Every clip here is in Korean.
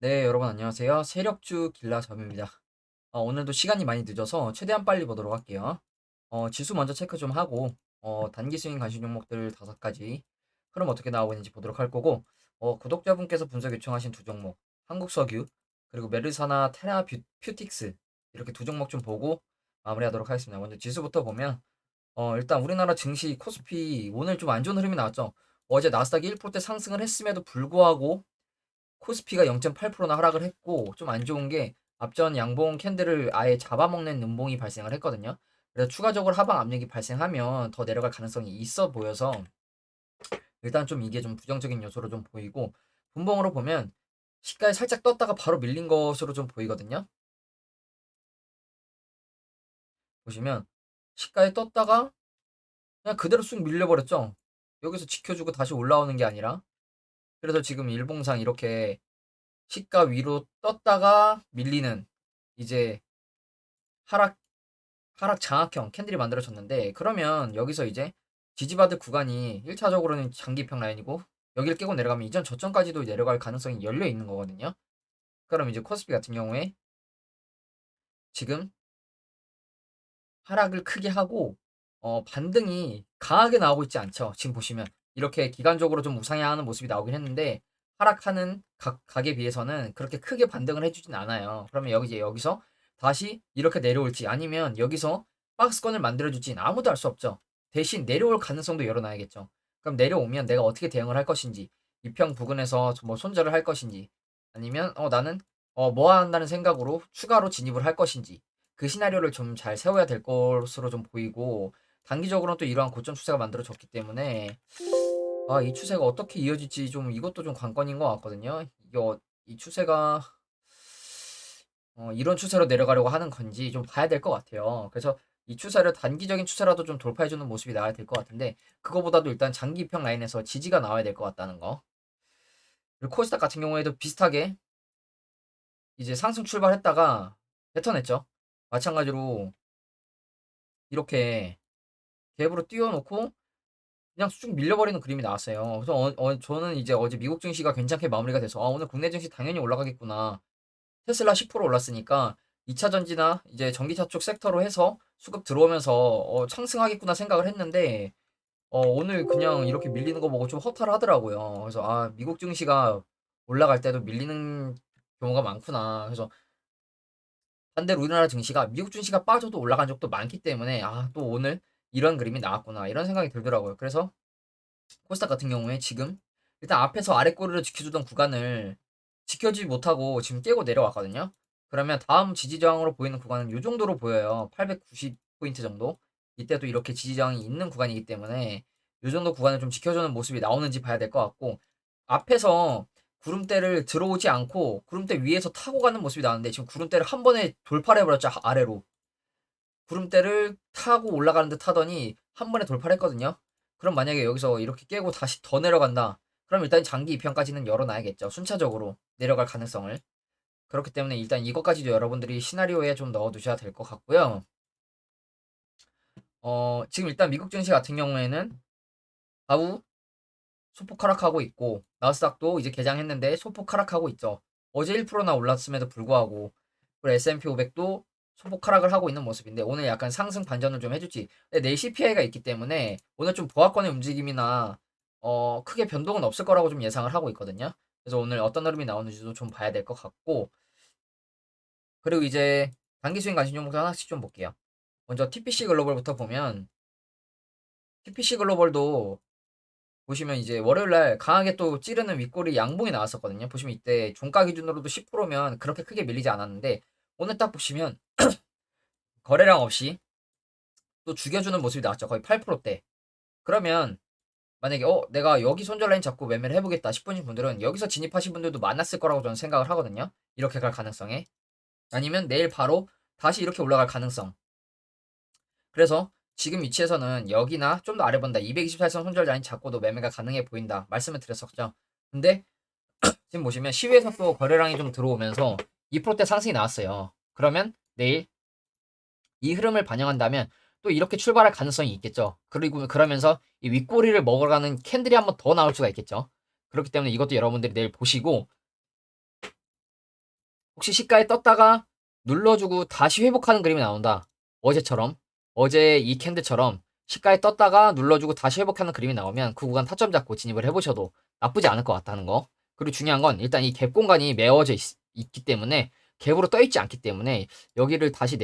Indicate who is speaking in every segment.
Speaker 1: 네, 여러분 안녕하세요. 세력주 길라잡입니다. 오늘도 시간이 많이 늦어서 최대한 빨리 보도록 할게요. 지수 먼저 체크 좀 하고, 단기 스윙 관심 종목들 5가지 흐름 어떻게 나오고 있는지 보도록 할 거고, 구독자분께서 분석 요청하신 두 종목, 한국석유, 그리고 메르사나 테라퓨틱스 이렇게 두 종목 좀 보고 마무리하도록 하겠습니다. 먼저 지수부터 보면, 일단 우리나라 증시 코스피 오늘 좀 안 좋은 흐름이 나왔죠. 어제 나스닥이 1%대 상승을 했음에도 불구하고 코스피가 0.8%나 하락을 했고 좀 안 좋은 게 앞전 양봉 캔들을 아예 잡아먹는 음봉이 발생을 했거든요. 그래서 추가적으로 하방 압력이 발생하면 더 내려갈 가능성이 있어 보여서 일단 좀 이게 좀 부정적인 요소로 좀 보이고 분봉으로 보면 시가에 살짝 떴다가 바로 밀린 것으로 좀 보이거든요. 보시면 시가에 떴다가 그냥 그대로 쑥 밀려버렸죠. 여기서 지켜주고 다시 올라오는 게 아니라 그래서 지금 일봉상 이렇게 시가 위로 떴다가 밀리는 이제 하락 하락 장악형 캔들이 만들어졌는데 그러면 여기서 이제 지지받을 구간이 1차적으로는 장기평 라인이고 여기를 깨고 내려가면 이전 저점까지도 내려갈 가능성이 열려 있는 거거든요. 그럼 이제 코스피 같은 경우에 지금 하락을 크게 하고 반등이 강하게 나오고 있지 않죠. 지금 보시면 이렇게 기간적으로 좀 우상향하는 모습이 나오긴 했는데 하락하는 각에 비해서는 그렇게 크게 반등을 해주진 않아요. 그러면 여기서 다시 이렇게 내려올지 아니면 여기서 박스권을 만들어줄진 아무도 알 수 없죠. 대신 내려올 가능성도 열어놔야겠죠. 그럼 내려오면 내가 어떻게 대응을 할 것인지 이평 부근에서 뭐 손절을 할 것인지 아니면 나는 뭐 한다는 생각으로 추가로 진입을 할 것인지 그 시나리오를 좀 잘 세워야 될 것으로 좀 보이고 단기적으로는 또 이러한 고점 추세가 만들어졌기 때문에 이 추세가 어떻게 이어질지 좀 이것도 좀 관건인 것 같거든요. 이 추세가 이런 추세로 내려가려고 하는 건지 좀 봐야 될 것 같아요. 그래서 이 추세를 단기적인 추세라도 좀 돌파해주는 모습이 나와야 될 것 같은데 그거보다도 일단 장기평 라인에서 지지가 나와야 될 것 같다는 거. 그리고 코스닥 같은 경우에도 비슷하게 이제 상승 출발했다가 뱉어냈죠. 마찬가지로 이렇게 갭으로 띄워놓고 그냥 쭉 밀려버리는 그림이 나왔어요. 그래서 저는 이제 어제 미국 증시가 괜찮게 마무리가 돼서 오늘 국내 증시 당연히 올라가겠구나. 테슬라 10% 올랐으니까 2차 전지나 이제 전기차 쪽 섹터로 해서 수급 들어오면서 상승하겠구나 생각을 했는데 오늘 그냥 이렇게 밀리는 거 보고 좀 허탈을 하더라고요. 그래서 미국 증시가 올라갈 때도 밀리는 경우가 많구나. 그래서 반대로 우리나라 증시가 미국 증시가 빠져도 올라간 적도 많기 때문에 또 오늘 이런 그림이 나왔구나 이런 생각이 들더라고요. 그래서 코스닥 같은 경우에 지금 일단 앞에서 아래 꼬리를 지켜주던 구간을 지켜주지 못하고 지금 깨고 내려왔거든요. 그러면 다음 지지저항으로 보이는 구간은 이 정도로 보여요. 890포인트 정도. 이때도 이렇게 지지저항이 있는 구간이기 때문에 이 정도 구간을 좀 지켜주는 모습이 나오는지 봐야 될 것 같고 앞에서 구름대를 들어오지 않고 구름대 위에서 타고 가는 모습이 나왔는데 지금 구름대를 한 번에 돌파를 해버렸죠. 아래로. 구름대를 타고 올라가는 듯 하더니 한 번에 돌파를 했거든요. 그럼 만약에 여기서 이렇게 깨고 다시 더 내려간다. 그럼 일단 장기 입현까지는 열어놔야겠죠. 순차적으로 내려갈 가능성을. 그렇기 때문에 일단 이것까지도 여러분들이 시나리오에 좀 넣어두셔야 될 것 같고요. 지금 일단 미국 증시 같은 경우에는 다우 소폭 하락하고 있고 나스닥도 이제 개장했는데 소폭 하락하고 있죠. 어제 1%나 올랐음에도 불구하고 그리고 S&P 500도 소폭 하락을 하고 있는 모습인데 오늘 약간 상승 반전을 좀 해줄지. 근데 내일 CPI가 있기 때문에 오늘 좀 보합권의 움직임이나 크게 변동은 없을 거라고 좀 예상을 하고 있거든요. 그래서 오늘 어떤 흐름이 나오는지도 좀 봐야 될 것 같고 그리고 이제 단기 수익 관심 종목도 하나씩 좀 볼게요. 먼저 TPC 글로벌부터 보면 TPC 글로벌도 보시면 이제 월요일 날 강하게 또 찌르는 윗꼬리 양봉이 나왔었거든요. 보시면 이때 종가 기준으로도 10%면 그렇게 크게 밀리지 않았는데 오늘 딱 보시면 거래량 없이 또 죽여주는 모습이 나왔죠. 거의 8%대. 그러면 만약에 내가 여기 손절 라인 잡고 매매를 해보겠다 싶으신 분들은 여기서 진입하신 분들도 많았을 거라고 저는 생각을 하거든요. 이렇게 갈 가능성에. 아니면 내일 바로 다시 이렇게 올라갈 가능성. 그래서 지금 위치에서는 여기나 좀 더 아래 본다. 224선 손절 라인 잡고도 매매가 가능해 보인다. 말씀을 드렸었죠. 근데 지금 보시면 시외에서 또 거래량이 좀 들어오면서 2%대 상승이 나왔어요. 그러면 내일 이 흐름을 반영한다면 또 이렇게 출발할 가능성이 있겠죠. 그리고 그러면서 이 윗꼬리를 먹어가는 캔들이 한번 더 나올 수가 있겠죠. 그렇기 때문에 이것도 여러분들이 내일 보시고 혹시 시가에 떴다가 눌러주고 다시 회복하는 그림이 나온다. 어제처럼. 어제 이 캔들처럼 시가에 떴다가 눌러주고 다시 회복하는 그림이 나오면 그 구간 타점 잡고 진입을 해보셔도 나쁘지 않을 것 같다는 거. 그리고 중요한 건 일단 이 갭 공간이 메워져 있기 때문에 갭으로 떠있지 않기 때문에 여기를 다시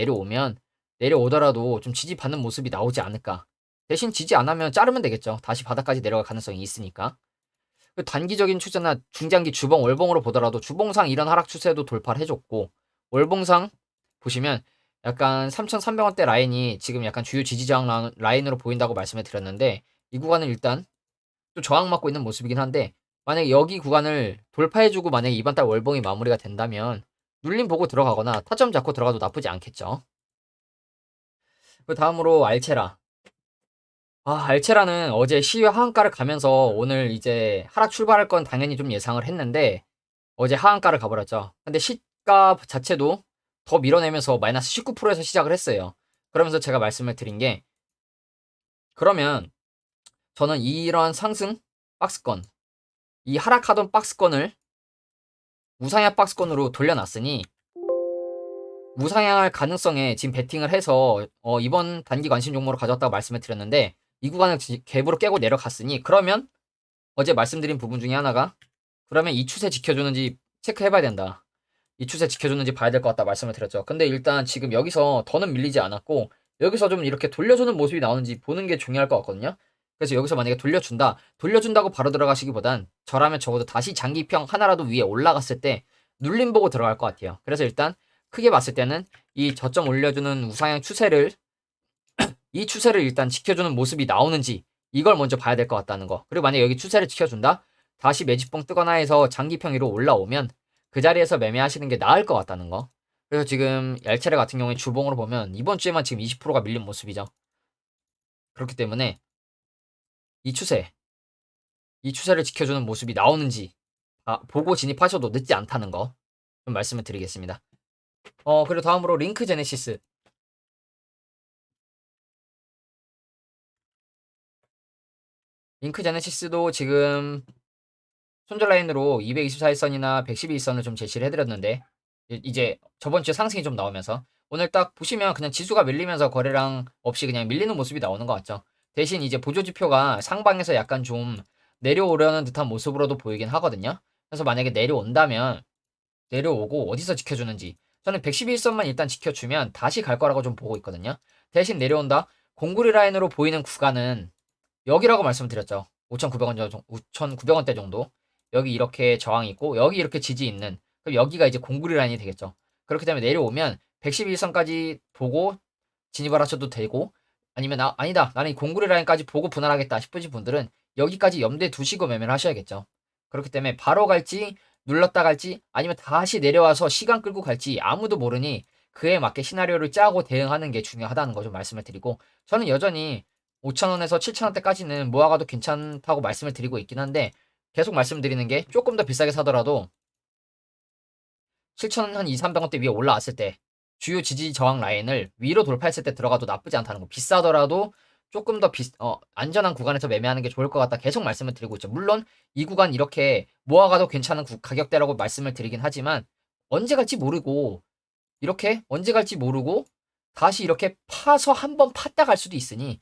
Speaker 1: 내려오더라도 좀 지지받는 모습이 나오지 않을까. 대신 지지 안 하면 자르면 되겠죠. 다시 바닥까지 내려갈 가능성이 있으니까. 그 단기적인 추세나 중장기 주봉, 월봉으로 보더라도 주봉상 이런 하락 추세도 돌파를 해줬고 월봉상 보시면 약간 3,300원대 라인이 지금 약간 주요 지지 저항 라인으로 보인다고 말씀을 드렸는데 이 구간은 일단 또 저항 맞고 있는 모습이긴 한데 만약에 여기 구간을 돌파해주고 만약에 이번 달 월봉이 마무리가 된다면 눌림 보고 들어가거나 타점 잡고 들어가도 나쁘지 않겠죠. 그 다음으로 알체라. 알체라는 어제 시외 하한가를 가면서 오늘 이제 하락 출발할 건 당연히 좀 예상을 했는데 어제 하한가를 가버렸죠. 근데 시가 자체도 더 밀어내면서 마이너스 19%에서 시작을 했어요. 그러면서 제가 말씀을 드린 게 그러면 저는 이런 상승 박스권, 이 하락하던 박스권을 우상향 박스권으로 돌려놨으니 우상향할 가능성에 지금 베팅을 해서 이번 단기 관심 종목으로 가져왔다고 말씀을 드렸는데 이 구간을 갭으로 깨고 내려갔으니 그러면 어제 말씀드린 부분 중에 하나가 그러면 이 추세 지켜주는지 체크해봐야 된다. 이 추세 지켜주는지 봐야 될 것 같다 말씀을 드렸죠. 근데 일단 지금 여기서 더는 밀리지 않았고 여기서 좀 이렇게 돌려주는 모습이 나오는지 보는 게 중요할 것 같거든요. 그래서 여기서 만약에 돌려준다고 바로 들어가시기보단 저라면 적어도 다시 장기평 하나라도 위에 올라갔을 때 눌림 보고 들어갈 것 같아요. 그래서 일단 크게 봤을 때는 이 저점 올려주는 우상향 추세를 이 추세를 일단 지켜주는 모습이 나오는지 이걸 먼저 봐야 될 것 같다는 거. 그리고 만약에 여기 추세를 지켜준다? 다시 매집봉 뜨거나 해서 장기평 위로 올라오면 그 자리에서 매매하시는 게 나을 것 같다는 거. 그래서 지금 얄체레 같은 경우에 주봉으로 보면 이번 주에만 지금 20%가 밀린 모습이죠. 그렇기 때문에 이 추세, 이 추세를 지켜주는 모습이 나오는지 보고 진입하셔도 늦지 않다는 거 좀 말씀을 드리겠습니다. 그리고 다음으로 링크 제네시스. 링크 제네시스도 지금 손절 라인으로 224일선이나 112일선을 좀 제시를 해드렸는데 이제 저번 주에 상승이 좀 나오면서 오늘 딱 보시면 그냥 지수가 밀리면서 거래량 없이 그냥 밀리는 모습이 나오는 것 같죠. 대신 이제 보조지표가 상방에서 약간 좀 내려오려는 듯한 모습으로도 보이긴 하거든요. 그래서 만약에 내려온다면 내려오고 어디서 지켜주는지 저는 112일선만 일단 지켜주면 다시 갈 거라고 좀 보고 있거든요. 대신 내려온다. 공구리 라인으로 보이는 구간은 여기라고 말씀드렸죠. 5,900원대 정도. 여기 이렇게 저항이 있고 여기 이렇게 지지 있는 그럼 여기가 이제 공구리 라인이 되겠죠. 그렇기 때문에 내려오면 111선까지 보고 진입을 하셔도 되고 아니면 아니다 나는 이 공구리 라인까지 보고 분할하겠다 싶으신 분들은 여기까지 염두에 두시고 매매를 하셔야겠죠. 그렇기 때문에 바로 갈지 눌렀다 갈지 아니면 다시 내려와서 시간 끌고 갈지 아무도 모르니 그에 맞게 시나리오를 짜고 대응하는 게 중요하다는 거 좀 말씀을 드리고 저는 여전히 5,000원에서 7,000원대까지는 모아가도 괜찮다고 말씀을 드리고 있긴 한데 계속 말씀드리는 게 조금 더 비싸게 사더라도 7,000원 한 2, 300원대 위에 올라왔을 때 주요 지지 저항 라인을 위로 돌파했을 때 들어가도 나쁘지 않다는 거. 비싸더라도 조금 더 안전한 구간에서 매매하는 게 좋을 것 같다 계속 말씀을 드리고 있죠. 물론 이 구간 이렇게 모아가도 괜찮은 가격대라고 말씀을 드리긴 하지만 언제 갈지 모르고 이렇게 언제 갈지 모르고 다시 이렇게 파서 한번 팠다 갈 수도 있으니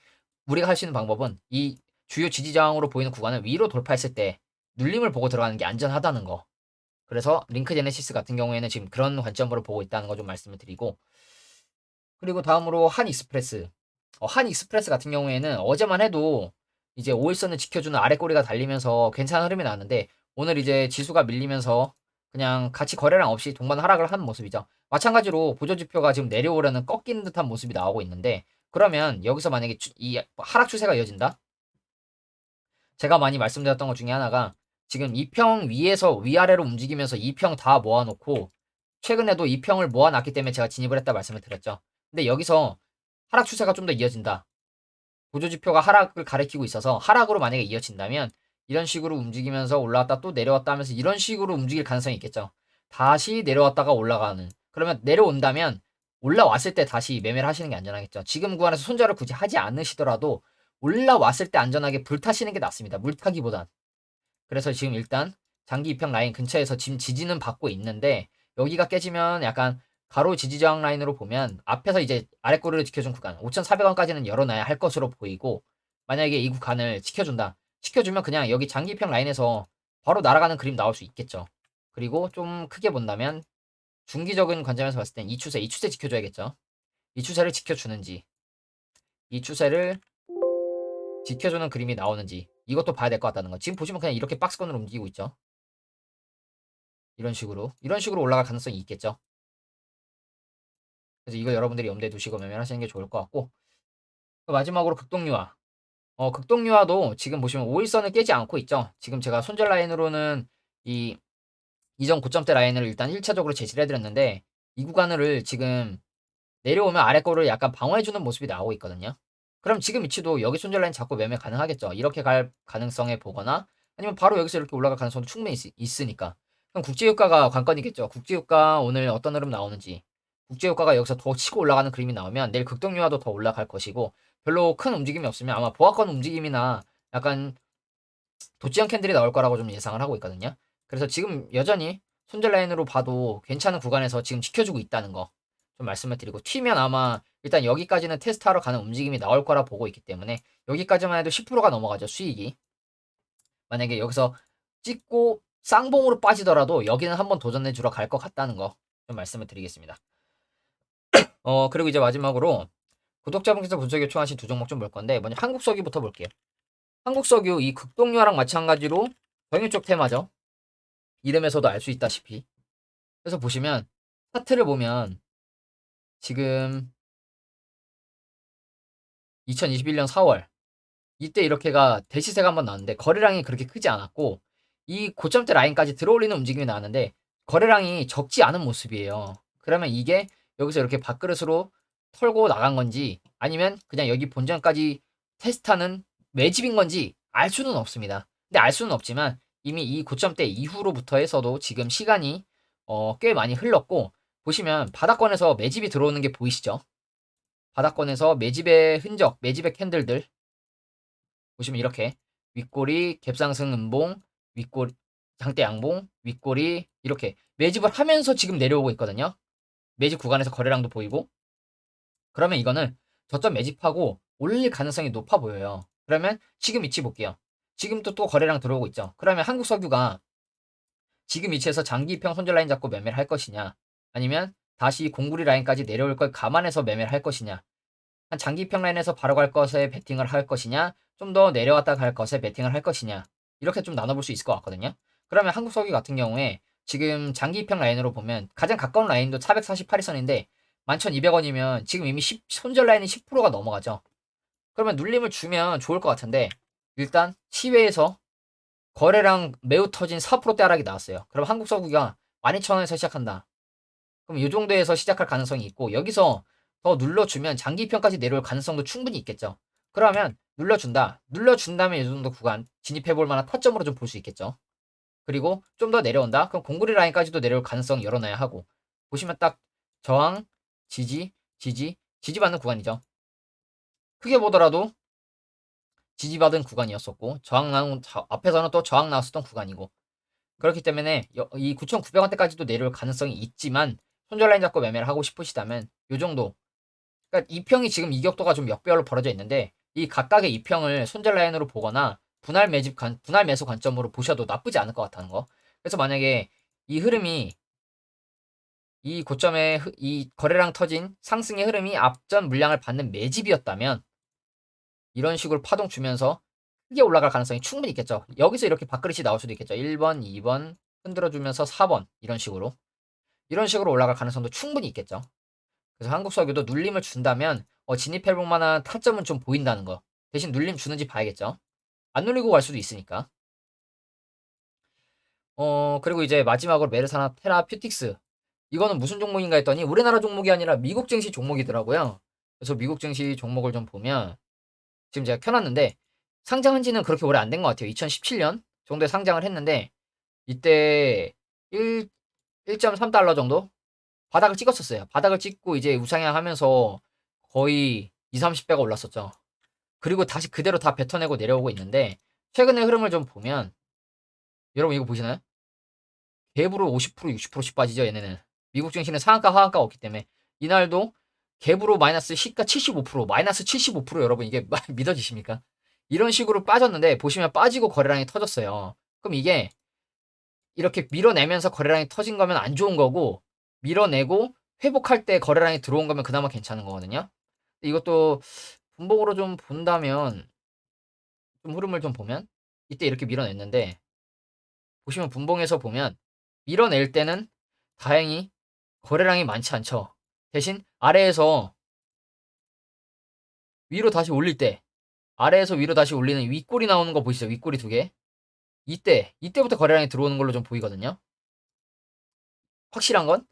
Speaker 1: 우리가 할 수 있는 방법은 이 주요 지지 저항으로 보이는 구간을 위로 돌파했을 때 눌림을 보고 들어가는 게 안전하다는 거. 그래서 링크 제네시스 같은 경우에는 지금 그런 관점으로 보고 있다는 거 좀 말씀을 드리고 그리고 다음으로 한 익스프레스. 한 익스프레스 같은 경우에는 어제만 해도 이제 5일선을 지켜주는 아래 꼬리가 달리면서 괜찮은 흐름이 나왔는데 오늘 이제 지수가 밀리면서 그냥 같이 거래량 없이 동반 하락을 한 모습이죠. 마찬가지로 보조지표가 지금 내려오려는 꺾이는 듯한 모습이 나오고 있는데 그러면 여기서 만약에 이 하락 추세가 이어진다? 제가 많이 말씀드렸던 것 중에 하나가 지금 2평 위에서 위아래로 움직이면서 2평 다 모아놓고 최근에도 2평을 모아놨기 때문에 제가 진입을 했다 말씀을 드렸죠. 근데 여기서 하락 추세가 좀 더 이어진다. 보조지표가 하락을 가리키고 있어서 하락으로 만약에 이어진다면 이런 식으로 움직이면서 올라왔다 또 내려왔다 하면서 이런 식으로 움직일 가능성이 있겠죠. 다시 내려왔다가 올라가는. 그러면 내려온다면 올라왔을 때 다시 매매를 하시는 게 안전하겠죠. 지금 구간에서 손절을 굳이 하지 않으시더라도 올라왔을 때 안전하게 불타시는 게 낫습니다. 물타기보단. 그래서 지금 일단 장기 입평 라인 근처에서 지금 지지는 받고 있는데 여기가 깨지면 약간 가로 지지 저항 라인으로 보면 앞에서 이제 아래 꼬리를 지켜준 구간 5,400원까지는 열어놔야 할 것으로 보이고, 만약에 이 구간을 지켜준다. 지켜주면 그냥 여기 장기평 라인에서 바로 날아가는 그림 나올 수 있겠죠. 그리고 좀 크게 본다면 중기적인 관점에서 봤을 땐 이 추세 지켜줘야겠죠. 이 추세를 지켜주는지, 이 추세를 지켜주는 그림이 나오는지 이것도 봐야 될 것 같다는 거. 지금 보시면 그냥 이렇게 박스권으로 움직이고 있죠. 이런 식으로 올라갈 가능성이 있겠죠. 그래서 이거 여러분들이 염두에 두시고 매매하시는 게 좋을 것 같고, 마지막으로 극동유화. 극동유화도 지금 보시면 5일선을 깨지 않고 있죠. 지금 제가 손절 라인으로는 이 이전 고점대 라인을 일단 1차적으로 제시를 해드렸는데, 이 구간을 지금 내려오면 아래 거를 약간 방어해주는 모습이 나오고 있거든요. 그럼 지금 위치도 여기 손절 라인 잡고 매매 가능하겠죠. 이렇게 갈 가능성에 보거나 아니면 바로 여기서 이렇게 올라갈 가능성도 충분히 있으니까. 그럼 국제유가가 관건이겠죠. 국제유가 오늘 어떤 흐름 나오는지. 국제유가가 여기서 더 치고 올라가는 그림이 나오면 내일 극동유화도 더 올라갈 것이고, 별로 큰 움직임이 없으면 아마 보합권 움직임이나 약간 도지형 캔들이 나올 거라고 좀 예상을 하고 있거든요. 그래서 지금 여전히 손절 라인으로 봐도 괜찮은 구간에서 지금 지켜주고 있다는 거 좀 말씀을 드리고, 튀면 아마 일단 여기까지는 테스트하러 가는 움직임이 나올 거라 보고 있기 때문에 여기까지만 해도 10%가 넘어가죠, 수익이. 만약에 여기서 찍고 쌍봉으로 빠지더라도 여기는 한번 도전해 주러 갈 것 같다는 거 좀 말씀을 드리겠습니다. 그리고 이제 마지막으로 구독자분께서 분석 요청하신 두 종목 좀 볼 건데, 먼저 한국석유부터 볼게요. 한국석유 이 극동유화랑 마찬가지로 경유 쪽 테마죠. 이름에서도 알 수 있다시피. 그래서 보시면 차트를 보면 지금 2021년 4월 이때 이렇게가 대시세가 한번 나왔는데 거래량이 그렇게 크지 않았고, 이 고점대 라인까지 들어올리는 움직임이 나왔는데 거래량이 적지 않은 모습이에요. 그러면 이게 여기서 이렇게 밥그릇으로 털고 나간 건지 아니면 그냥 여기 본전까지 테스트하는 매집인 건지 알 수는 없습니다. 근데 알 수는 없지만 이미 이 고점대 이후로부터 해서도 지금 시간이 꽤 많이 흘렀고, 보시면 바닥권에서 매집이 들어오는 게 보이시죠? 바닥권에서 매집의 흔적, 매집의 캔들들 보시면 이렇게 윗꼬리 갭상승 음봉, 윗꼬리 장대 양봉, 윗꼬리 이렇게 매집을 하면서 지금 내려오고 있거든요. 매집 구간에서 거래량도 보이고. 그러면 이거는 저점 매집하고 올릴 가능성이 높아 보여요. 그러면 지금 위치 볼게요. 지금도 또 거래량 들어오고 있죠. 그러면 한국석유가 지금 위치에서 장기평 손절 라인 잡고 매매를 할 것이냐, 아니면 다시 공구리 라인까지 내려올 걸 감안해서 매매를 할 것이냐, 한 장기평 라인에서 바로 갈 것에 베팅을 할 것이냐, 좀 더 내려왔다 갈 것에 베팅을 할 것이냐, 이렇게 좀 나눠볼 수 있을 것 같거든요. 그러면 한국석유 같은 경우에 지금 장기평 라인으로 보면 가장 가까운 라인도 448일선인데 11,200원이면 지금 이미 손절 라인이 10%가 넘어가죠. 그러면 눌림을 주면 좋을 것 같은데, 일단 시외에서 거래량 매우 터진 4%대 하락이 나왔어요. 그럼 한국석유가 12,000원에서 시작한다. 그럼 이 정도에서 시작할 가능성이 있고, 여기서 더 눌러주면 장기평까지 내려올 가능성도 충분히 있겠죠. 그러면 눌러준다. 눌러준다면 이 정도 구간 진입해볼 만한 타점으로 좀 볼 수 있겠죠. 그리고 좀 더 내려온다. 그럼 공구리 라인까지도 내려올 가능성 열어놔야 하고, 보시면 딱 저항, 지지, 지지, 지지받는 구간이죠. 크게 보더라도 지지받은 구간이었었고, 앞에서는 또 저항 나왔었던 구간이고, 그렇기 때문에 이 9,900원대까지도 내려올 가능성이 있지만 손절 라인 잡고 매매를 하고 싶으시다면 요 정도. 그러니까 이평이 지금 이격도가 좀 역배열로 벌어져 있는데 이 각각의 이평을 손절 라인으로 보거나 분할 매수 관점으로 보셔도 나쁘지 않을 것 같다는 거. 그래서 만약에 이 흐름이 이 고점에 이 거래량 터진 상승의 흐름이 앞전 물량을 받는 매집이었다면 이런 식으로 파동 주면서 크게 올라갈 가능성이 충분히 있겠죠. 여기서 이렇게 밥그릇이 나올 수도 있겠죠. 1번, 2번 흔들어주면서 4번 이런 식으로 올라갈 가능성도 충분히 있겠죠. 그래서 한국석유도 눌림을 준다면 진입해볼 만한 타점은 좀 보인다는 거. 대신 눌림 주는지 봐야겠죠. 안 눌리고 갈 수도 있으니까. 그리고 이제 마지막으로 메르사나 테라퓨틱스. 이거는 무슨 종목인가 했더니 우리나라 종목이 아니라 미국 증시 종목이더라고요. 그래서 미국 증시 종목을 좀 보면 지금 제가 켜놨는데 상장한 지는 그렇게 오래 안 된 것 같아요. 2017년 정도에 상장을 했는데 이때 1.3달러 정도 바닥을 찍었었어요. 바닥을 찍고 이제 우상향하면서 거의 2, 30배가 올랐었죠. 그리고 다시 그대로 다 뱉어내고 내려오고 있는데 최근의 흐름을 좀 보면 여러분 이거 보시나요? 갭으로 50% 60%씩 빠지죠 얘네는. 미국 증시는 상한가 하한가가 없기 때문에 이날도 갭으로 마이너스 시가 75% 마이너스 75% 여러분 이게 믿어지십니까? 이런 식으로 빠졌는데 보시면 빠지고 거래량이 터졌어요. 그럼 이게 이렇게 밀어내면서 거래량이 터진 거면 안 좋은 거고 밀어내고 회복할 때 거래량이 들어온 거면 그나마 괜찮은 거거든요. 이것도 분봉으로 좀 본다면 좀 흐름을 좀 보면 이때 이렇게 밀어냈는데 보시면 분봉에서 보면 밀어낼 때는 다행히 거래량이 많지 않죠. 대신 아래에서 위로 다시 올릴 때 아래에서 위로 다시 올리는 윗골이 나오는 거 보이시죠? 윗골이 두 개. 이때부터 거래량이 들어오는 걸로 좀 보이거든요. 확실한 건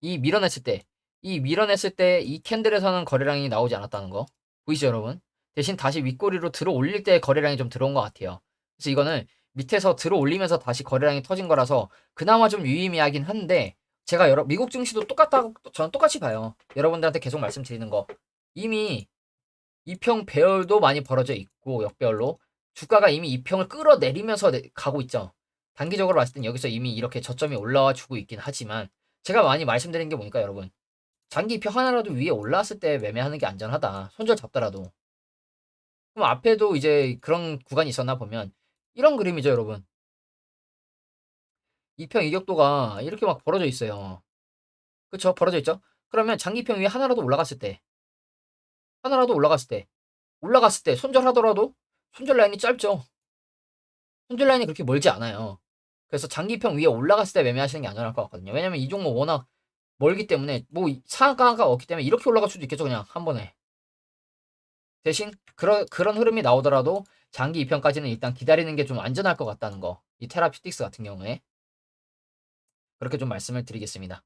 Speaker 1: 이 밀어냈을 때, 이 밀어냈을 때 이 캔들에서는 거래량이 나오지 않았다는 거. 보이시죠, 여러분? 대신 다시 윗꼬리로 들어 올릴 때 거래량이 좀 들어온 것 같아요. 그래서 이거는 밑에서 들어 올리면서 다시 거래량이 터진 거라서 그나마 좀 유의미하긴 한데 제가 미국 증시도 똑같다고 저는 똑같이 봐요. 여러분들한테 계속 말씀드리는 거. 이미 이평 배열도 많이 벌어져 있고 역배열로 주가가 이미 이평을 끌어내리면서 가고 있죠. 단기적으로 봤을 땐 여기서 이미 이렇게 저점이 올라와 주고 있긴 하지만 제가 많이 말씀드린 게 뭐니까 여러분 장기 이평 하나라도 위에 올라왔을 때 매매하는 게 안전하다. 손절 잡더라도. 그럼 앞에도 이제 그런 구간이 있었나 보면 이런 그림이죠 여러분. 이평 이격도가 이렇게 막 벌어져 있어요. 그쵸? 벌어져 있죠? 그러면 장기평 위에 하나라도 올라갔을 때 하나라도 올라갔을 때 손절하더라도 손절 라인이 짧죠. 손절 라인이 그렇게 멀지 않아요. 그래서 장기평 위에 올라갔을 때 매매하시는 게 안전할 것 같거든요. 왜냐면 이 종목 워낙 멀기 때문에 뭐 상한가가 없기 때문에 이렇게 올라갈 수도 있겠죠 그냥 한 번에. 대신 그런 흐름이 나오더라도 장기 입형까지는 일단 기다리는 게 좀 안전할 것 같다는 거. 이 테라퓨틱스 같은 경우에 그렇게 좀 말씀을 드리겠습니다.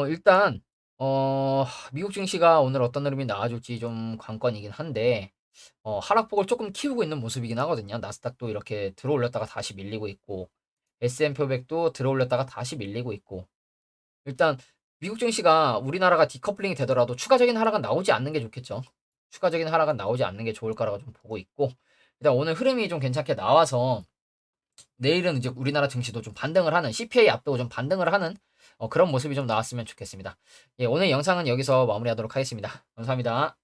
Speaker 1: 일단 미국 증시가 오늘 어떤 흐름이 나와줄지 좀 관건이긴 한데 하락폭을 조금 키우고 있는 모습이긴 하거든요. 나스닥도 이렇게 들어올렸다가 다시 밀리고 있고 S&P 500도 들어올렸다가 다시 밀리고 있고 일단 미국 증시가 우리나라가 디커플링이 되더라도 추가적인 하락은 나오지 않는 게 좋겠죠. 추가적인 하락은 나오지 않는 게 좋을 거라고 좀 보고 있고 일단 오늘 흐름이 좀 괜찮게 나와서 내일은 이제 우리나라 증시도 좀 반등을 하는 CPI 앞두고 좀 반등을 하는 그런 모습이 좀 나왔으면 좋겠습니다. 예, 오늘 영상은 여기서 마무리하도록 하겠습니다. 감사합니다.